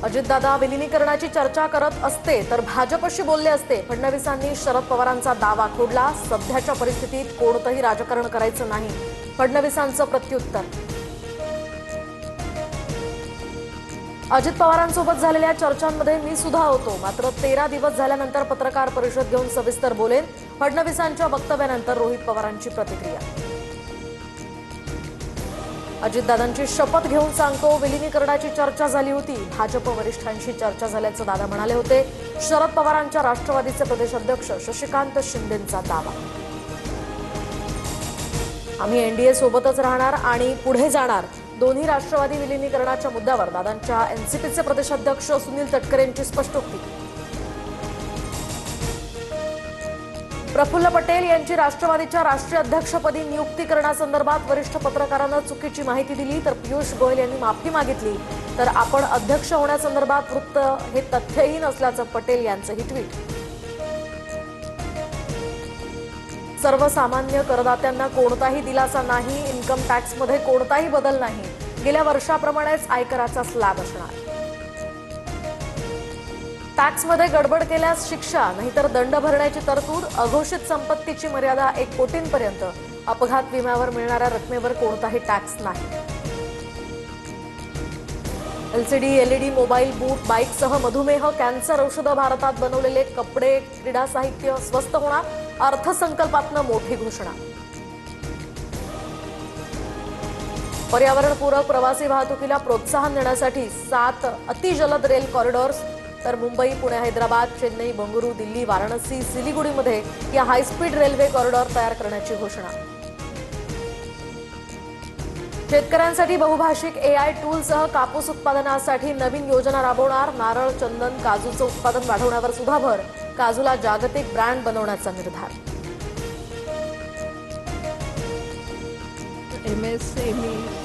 अजितदादा विलिनीकरणाची चर्चा करत असते तर भाजपशी बोलले असते. फडणवीसांनी शरद पवारांचा दावा खोडला. सध्याच्या परिस्थितीत कोणतंही राजकारण करायचं नाही, फडणवीसांचं प्रत्युत्तर. अजित पवारांसोबत झालेल्या चर्चांमध्ये मी सुद्धा होतो, मात्र 13 दिवस झाल्यानंतर पत्रकार परिषद घेऊन सविस्तर बोलेन. फडणवीसांच्या वक्तव्यानंतर रोहित पवारांची प्रतिक्रिया. अजितदादांची शपथ घेऊन सांगतो, विलिनीकरणाची चर्चा झाली होती. भाजप वरिष्ठांशी चर्चा झाल्याचं दादा म्हणाले होते. शरद पवारांच्या राष्ट्रवादीचे प्रदेशाध्यक्ष शशिकांत शिंदेंचा दावा. आम्ही एनडीए सोबतच राहणार आणि पुढे जाणार. दोन्ही राष्ट्रवादी विलिनीकरणाच्या मुद्द्यावर दादांच्या एनसीपीचे प्रदेशाध्यक्ष सुनील तटकरेंची स्पष्टोक्ती. प्रफुल्ल पटेल यांची राष्ट्रवादीच्या राष्ट्रीय अध्यक्षपदी नियुक्ती करण्यासंदर्भात वरिष्ठ पत्रकारांना चुकीची माहिती दिली तर पियुष गोयल यांनी माफी मागितली. तर आपण अध्यक्ष होण्यासंदर्भात वृत्त हे तथ्यहीन असल्याचं पटेल यांचंही ट्विट. सर्वसामान्य करदात्यांना कोणताही दिलासा नाही. इन्कम टॅक्समध्ये कोणताही बदल नाही. गेल्या वर्षाप्रमाणेच आयकराचा स्लॅब असणार. टॅक्समध्ये गडबड केल्यास शिक्षा, नाहीतर दंड भरण्याची तरतूद. अघोषित संपत्तीची मर्यादा 1 कोटींपर्यंत. अपघात विम्यावर मिळणाऱ्या रकमेवर कोणताही टॅक्स नाही. एलसीडी, एलईडी, मोबाईल, बूट, बाईकसह मधुमेह, कॅन्सर औषधं, भारतात बनवलेले कपडे, क्रीडा साहित्य स्वस्त होणार. अर्थसंकल्पातनं मोठी घोषणा. पर्यावरणपूरक प्रवासी वाहतुकीला प्रोत्साहन देण्यासाठी 7 अतिजलद रेल कॉरिडॉर्स. तर मुंबई, पुणे, हैदराबाद, चेन्नई, बंगळुरू, दिल्ली, वाराणसी, सिलिगुडीमध्ये या हायस्पीड रेल्वे कॉरिडॉर तयार करण्याची घोषणा. शेतकऱ्यांसाठी बहुभाषिक एआय टूलसह कापूस उत्पादनासाठी नवीन योजना राबवणार. नारळ, चंदन, काजूचं उत्पादन वाढवण्यावर सुद्धा भर. काजूला जागतिक ब्रँड बनवण्याचा निर्धार. MSME